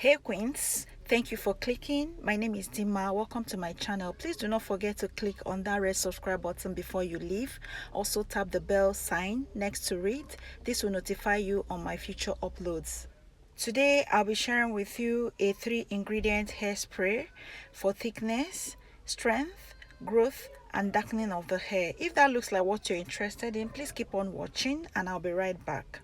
Hey Queens, thank you for clicking. My name is Dima. Welcome to my channel. Please do not forget to click on that red subscribe button before you leave. Also tap the bell sign next to it. This will notify you on my future uploads. Today I'll be sharing with you a 3-ingredient hairspray for thickness, strength, growth and darkening of the hair. If that looks like what you're interested in, please keep on watching and I'll be right back.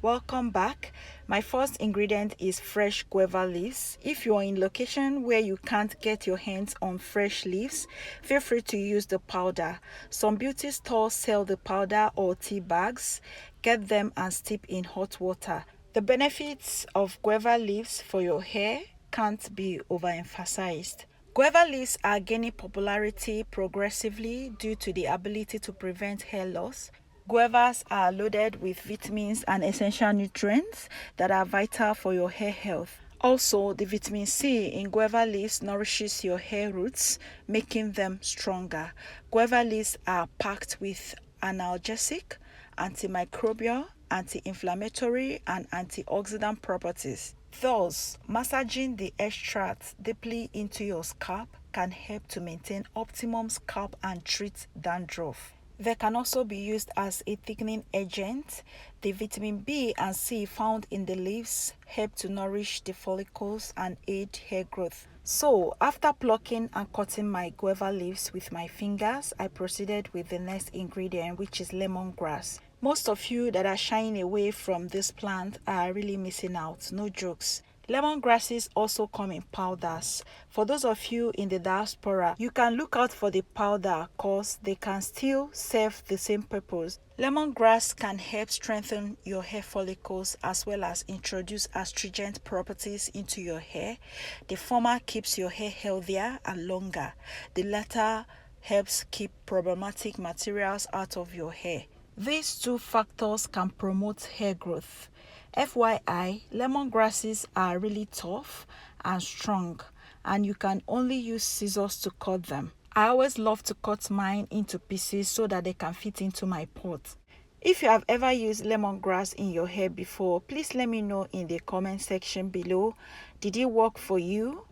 Welcome back. My first ingredient is fresh guava leaves. If you are in location where you can't get your hands on fresh leaves, feel free to use the powder. Some beauty stores sell the powder or tea bags. Get them and steep in hot water. The benefits of guava leaves for your hair can't be overemphasized. Guava leaves are gaining popularity progressively due to the ability to prevent hair loss. Guavas are loaded with vitamins and essential nutrients that are vital for your hair health. Also, the vitamin C in guava leaves nourishes your hair roots, making them stronger. Guava leaves are packed with analgesic, antimicrobial, anti-inflammatory, and antioxidant properties. Thus, massaging the extract deeply into your scalp can help to maintain optimum scalp and treat dandruff. They can also be used as a thickening agent. The vitamin B and C found in the leaves help to nourish the follicles and aid hair growth. So, after plucking and cutting my guava leaves with my fingers, I proceeded with the next ingredient, which is lemongrass. Most of you that are shying away from this plant are really missing out, no jokes. Lemongrasses also come in powders. For those of you in the diaspora, you can look out for the powder cause they can still serve the same purpose. Lemongrass can help strengthen your hair follicles as well as introduce astringent properties into your hair. The former keeps your hair healthier and longer. The latter helps keep problematic materials out of your hair. These two factors can promote hair growth. FYI, lemongrasses are really tough and strong and you can only use scissors to cut them. I always love to cut mine into pieces so that they can fit into my pot. If you have ever used lemongrass in your hair before, please let me know in the comment section below. Did it work for you?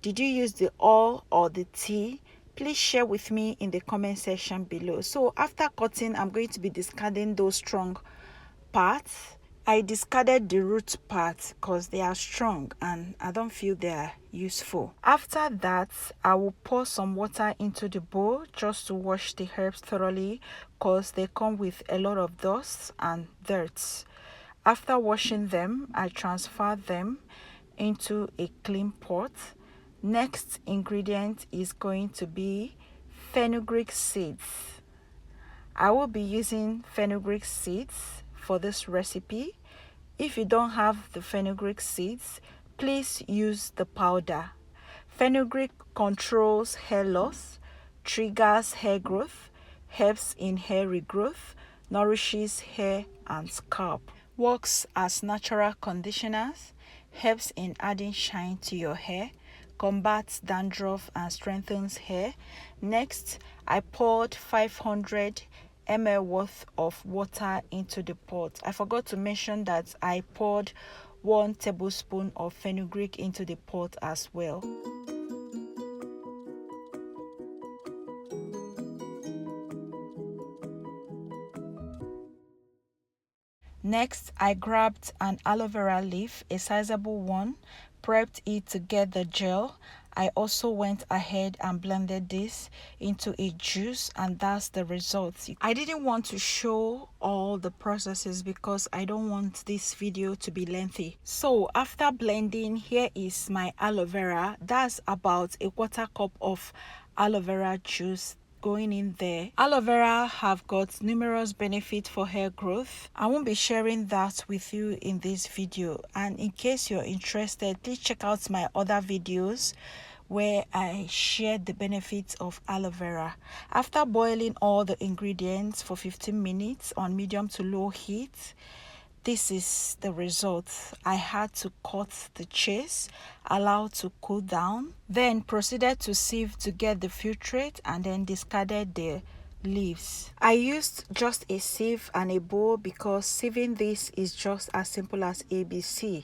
Did you use the oil or the tea? Please share with me in the comment section below. So after cutting, I'm going to be discarding those strong parts. I discarded the root part because they are strong and I don't feel they are useful. After that, I will pour some water into the bowl just to wash the herbs thoroughly because they come with a lot of dust and dirt. After washing them, I transfer them into a clean pot. Next ingredient is going to be fenugreek seeds. I will be using fenugreek seeds for this recipe. If you don't have the fenugreek seeds, please use the powder. Fenugreek controls hair loss, triggers hair growth, helps in hair regrowth, nourishes hair and scalp, works as natural conditioners, helps in adding shine to your hair, combats dandruff and strengthens hair. Next, I poured 500 ml worth of water into the pot. I forgot to mention that I poured 1 tablespoon of fenugreek into the pot as well. Next, I grabbed an aloe vera leaf, a sizable one, prepped it to get the gel. I also went ahead and blended this into a juice and that's the result. I didn't want to show all the processes because I don't want this video to be lengthy. So after blending, here is my aloe vera. That's about a 1/4 cup of aloe vera juice going in there. Aloe vera have got numerous benefits for hair growth. I won't be sharing that with you in this video, and in case you're interested, please check out my other videos where I shared the benefits of aloe vera. After boiling all the ingredients for 15 minutes on medium to low heat, This is the result. I had to cut the chase, allow to cool down, then proceeded to sieve to get the filtrate, and then discarded the leaves. I used just a sieve and a bowl because sieving this is just as simple as ABC.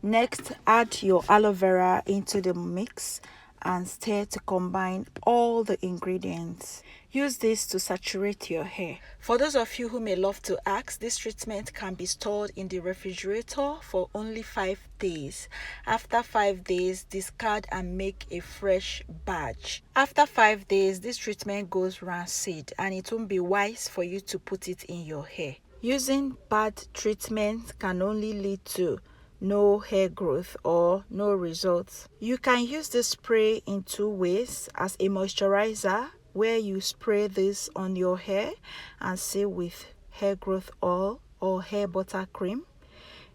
Next, add your aloe vera into the mix and stir to combine all the ingredients. Use this to saturate your hair. For those of you who may love to ask, this treatment can be stored in the refrigerator for only 5 days. After 5 days, discard and make a fresh batch. After 5 days, this treatment goes rancid and it won't be wise for you to put it in your hair. Using bad treatment can only lead to no hair growth or no results. You can use this spray in 2 ways: as a moisturizer, where you spray this on your hair and seal with hair growth oil or hair butter cream.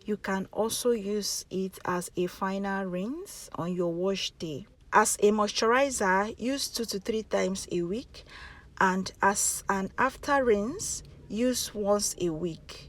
You can also use it as a final rinse on your wash day. As a moisturizer, use 2 to 3 times a week, and as an after rinse, use once a week.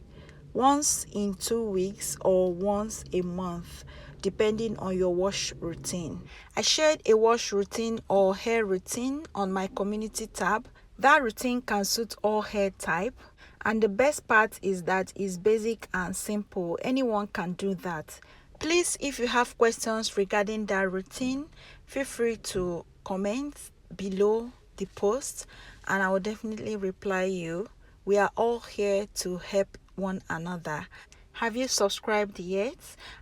Once in 2 weeks or once a month, depending on your wash routine. I shared a wash routine or hair routine on my community tab. That routine can suit all hair type, and the best part is that it's basic and simple. Anyone can do that. Please, if you have questions regarding that routine, feel free to comment below the post and I will definitely reply you. We are all here to help one another. Have you subscribed yet?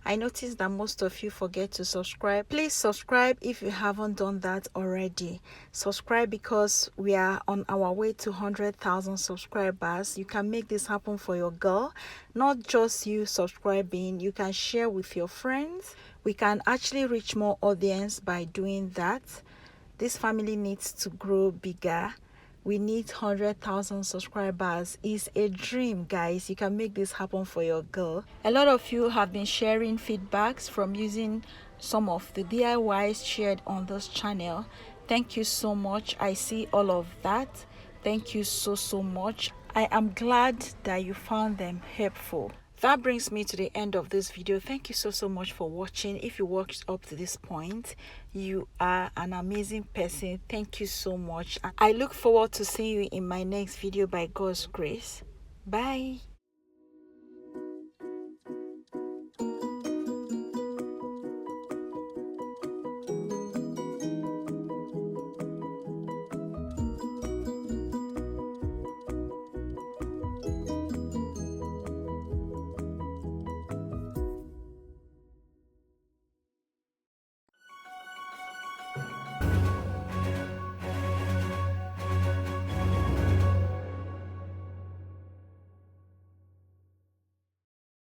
I noticed that most of you forget to subscribe. Please subscribe if you haven't done that already. Subscribe because we are on our way to 100,000 subscribers. You can make this happen for your girl. Not just you subscribing, you can share with your friends. We can actually reach more audience by doing that. This family needs to grow bigger. We need 100,000 subscribers. It's a dream, guys. You can make this happen for your girl. A lot of you have been sharing feedbacks from using some of the DIYs shared on this channel. Thank you so much. I see all of that. Thank you so much. I am glad that you found them helpful. That brings me to the end of this video. Thank you so much for watching. If you watched up to this point, you are an amazing person. Thank you so much. I look forward to seeing you in my next video by God's grace. Bye.